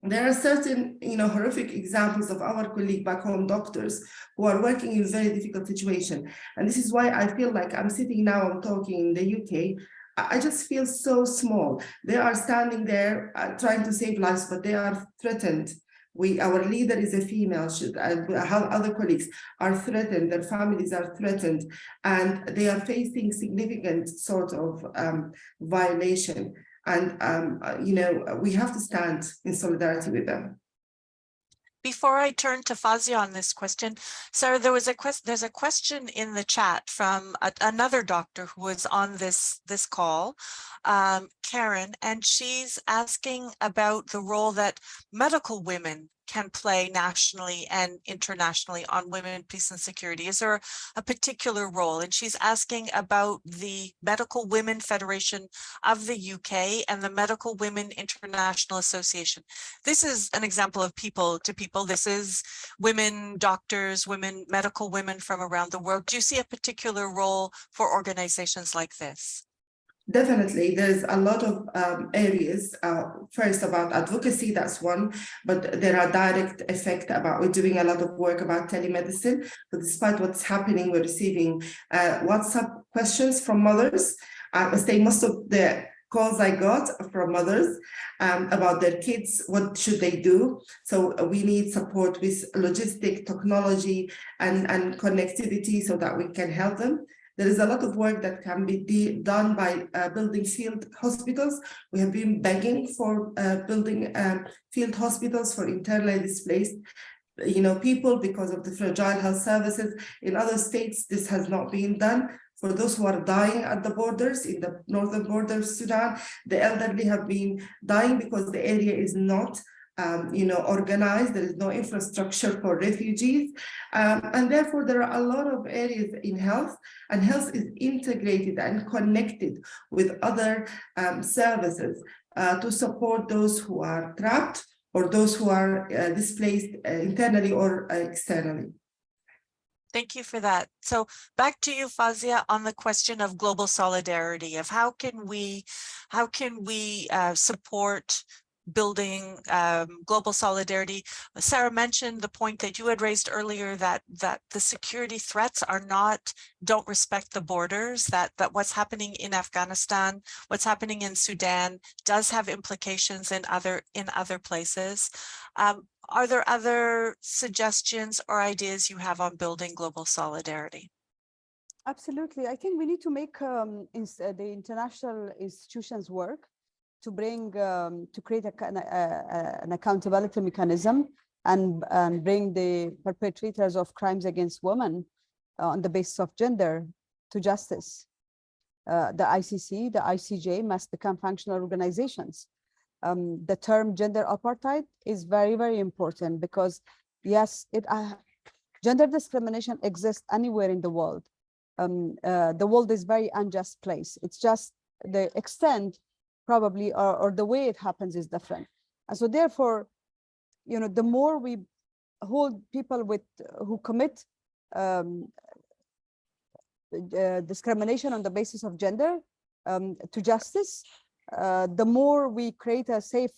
Speaker 3: there are certain, horrific examples of our colleague back home doctors who are working in very difficult situation. And this is why I feel like I'm sitting now, I'm talking in the UK. I just feel so small. They are standing there trying to save lives, but they are threatened. Our leader is a female, other colleagues are threatened, their families are threatened, and they are facing significant sort of violation. And, we have to stand in solidarity with them.
Speaker 1: Before I turn to Fawzia on this question, Sarah, there's a question in the chat from another doctor who was on this call, Karen, and she's asking about the role that medical women can play nationally and internationally on women, peace and security. Is there a particular role? And she's asking about the Medical Women Federation of the UK and the Medical Women International Association. This is an example of people to people. This is women doctors, women, medical women from around the world. Do you see a particular role for organizations like this?
Speaker 3: Definitely, there's a lot of areas. First, about advocacy, that's one, but there are direct effect about, we're doing a lot of work about telemedicine. But despite what's happening, we're receiving WhatsApp questions from mothers. I would say most of the calls I got from mothers about their kids, what should they do? So we need support with logistic technology and connectivity so that we can help them. There is a lot of work that can be done by building field hospitals. We have been begging for building field hospitals for internally displaced people because of the fragile health services. In other states, this has not been done. For those who are dying at the borders, in the northern border of Sudan, the elderly have been dying because the area is not organized. There is no infrastructure for refugees. And therefore, there are a lot of areas in health, and health is integrated and connected with other services to support those who are trapped or those who are displaced internally or externally.
Speaker 1: Thank you for that. So back to you, Fawzia, on the question of global solidarity, of how can we support building global solidarity. Sarah mentioned the point that you had raised earlier, that the security threats don't respect the borders, that what's happening in Afghanistan, what's happening in Sudan does have implications in other places. Are there other suggestions or ideas you have on building global solidarity?
Speaker 2: Absolutely. I think we need to make the international institutions work to bring to create an accountability mechanism and bring the perpetrators of crimes against women on the basis of gender to justice. The ICC, the ICJ must become functional organizations. The term gender apartheid is very, very important because yes, gender discrimination exists anywhere in the world. The world is a very unjust place. It's just the extent probably or the way it happens is different. And so therefore, the more we hold people who commit discrimination on the basis of gender to justice, the more we create a safe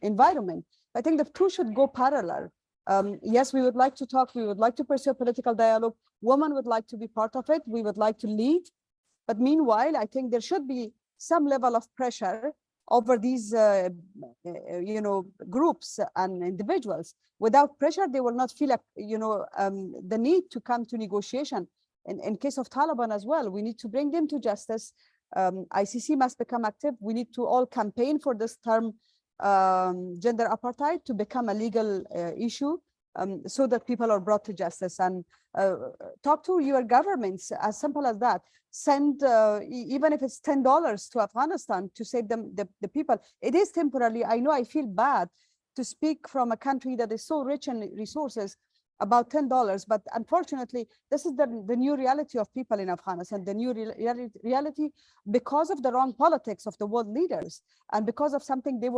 Speaker 2: environment. I think the two should go parallel. Yes, we would like to talk, we would like to pursue political dialogue. Women would like to be part of it. We would like to lead. But meanwhile, I think there should be some level of pressure over these groups and individuals. Without pressure, they will not feel the need to come to negotiation. In case of Taliban as well, we need to bring them to justice. ICC must become active. We need to all campaign for this term gender apartheid to become a legal issue so that people are brought to justice. And talk to your governments, as simple as that. Send, even if it's $10 to Afghanistan to save them, the people. It is temporarily. I know I feel bad to speak from a country that is so rich in resources about $10, but unfortunately, this is the new reality of people in Afghanistan, the new reality because of the wrong politics of the world leaders and because of something they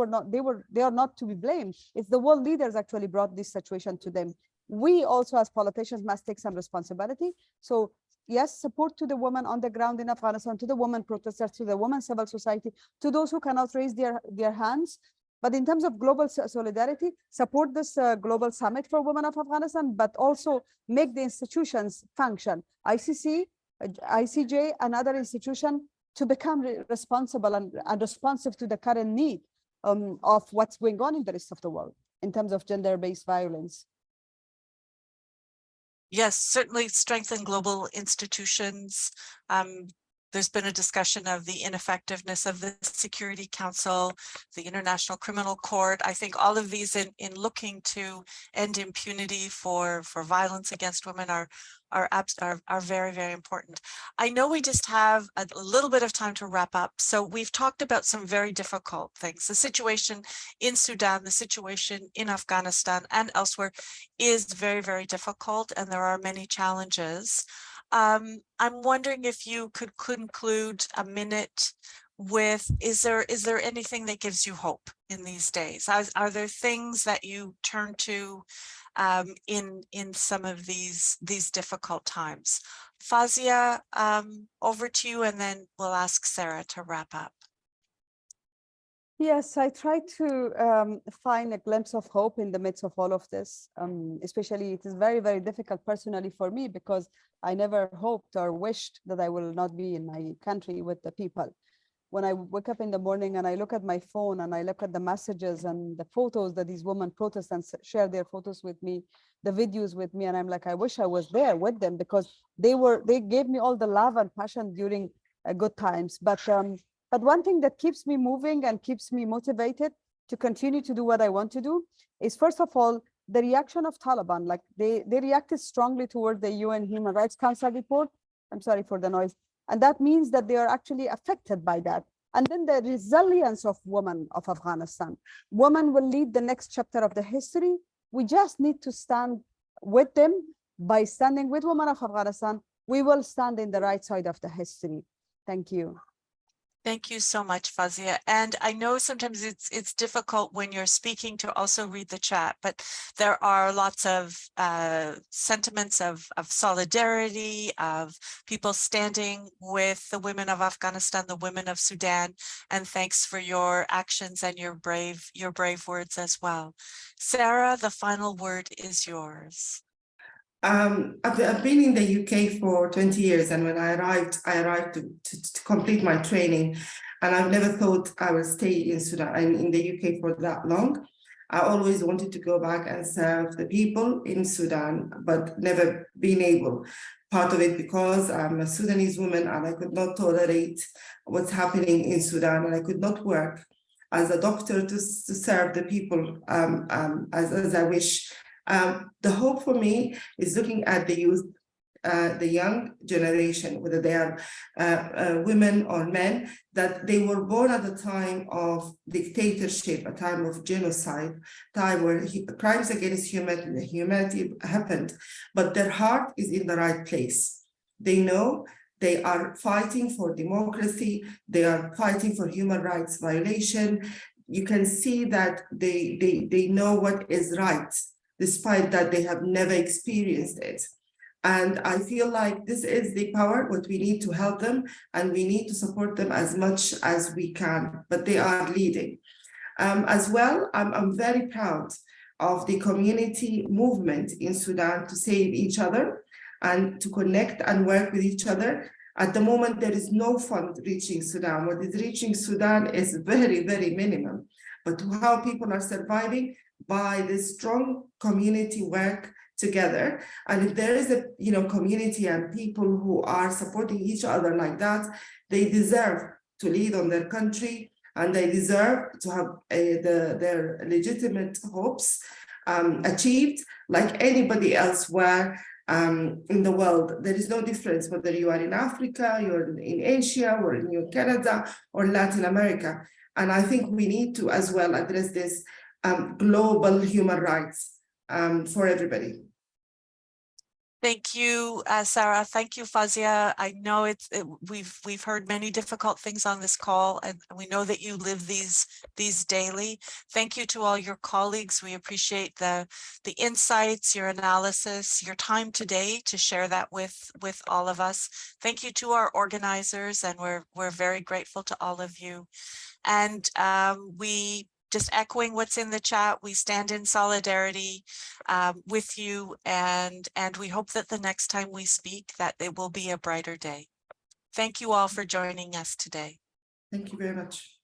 Speaker 2: are not to be blamed. It's the world leaders actually brought this situation to them. We also as politicians must take some responsibility. So yes, support to the women on the ground in Afghanistan, to the women protesters, to the women civil society, to those who cannot raise their hands. But in terms of global solidarity, support this global summit for women of Afghanistan, but also make the institutions function. ICC, ICJ, and other institutions to become responsible and responsive to the current need of what's going on in the rest of the world in terms of gender-based violence.
Speaker 1: Yes, certainly strengthen global institutions. There's been a discussion of the ineffectiveness of the Security Council, the International Criminal Court. I think all of these in looking to end impunity for violence against women are very, very important. I know we just have a little bit of time to wrap up. So we've talked about some very difficult things. The situation in Sudan, the situation in Afghanistan and elsewhere is very, very difficult, and there are many challenges. I'm wondering if you could conclude a minute with, is there anything that gives you hope in these days? Are there things that you turn to in some of these difficult times? Fawzia, over to you, and then we'll ask Sara to wrap up.
Speaker 2: Yes, I try to find a glimpse of hope in the midst of all of this. Especially, it is very, very difficult personally for me because I never hoped or wished that I will not be in my country with the people. When I wake up in the morning and I look at my phone and I look at the messages and the photos that these women protest and share their photos with me, the videos with me, and I'm like, I wish I was there with them because they gave me all the love and passion during good times. But one thing that keeps me moving and keeps me motivated to continue to do what I want to do is, first of all, the reaction of Taliban. Like they reacted strongly toward the UN Human Rights Council report. I'm sorry for the noise. And that means that they are actually affected by that. And then the resilience of women of Afghanistan. Women will lead the next chapter of the history. We just need to stand with them. By standing with women of Afghanistan, we will stand in the right side of the history. Thank you.
Speaker 1: Thank you so much, Fawzia. And I know sometimes it's difficult when you're speaking to also read the chat, but there are lots of sentiments of solidarity, of people standing with the women of Afghanistan, the women of Sudan, and thanks for your actions and your brave words as well. Sara, the final word is yours.
Speaker 3: I've been in the UK for 20 years, and when I arrived to complete my training, and I've never thought I would stay in Sudan and in the UK for that long. I always wanted to go back and serve the people in Sudan, but never been able. Part of it because I'm a Sudanese woman and I could not tolerate what's happening in Sudan, and I could not work as a doctor to serve the people as I wish. The hope for me is looking at the youth, the young generation, whether they are women or men, that they were born at a time of dictatorship, a time of genocide, time where crimes against humanity happened, but their heart is in the right place. They know they are fighting for democracy, they are fighting for human rights violation. You can see that they know what is right, despite that they have never experienced it. And I feel like this is the power, what we need to help them, and we need to support them as much as we can, but they are leading. As well, I'm very proud of the community movement in Sudan to save each other and to connect and work with each other. At the moment, there is no fund reaching Sudan. What is reaching Sudan is very, very minimum. But how people are surviving by this strong community work together. And if there is a community and people who are supporting each other like that, they deserve to lead on their country, and they deserve to have their legitimate hopes achieved like anybody elsewhere in the world. There is no difference whether you are in Africa, you're in Asia, or in Canada, or Latin America. And I think we need to as well address this global human rights for everybody.
Speaker 1: Thank you, Sara. Thank you, Fawzia. I know we've heard many difficult things on this call, and we know that you live these daily. Thank you to all your colleagues. We appreciate the insights, your analysis, your time today to share that with all of us. Thank you to our organizers, and we're very grateful to all of you. And we just echoing what's in the chat, we stand in solidarity with you, and we hope that the next time we speak, that it will be a brighter day. Thank you all for joining us today.
Speaker 3: Thank you very much.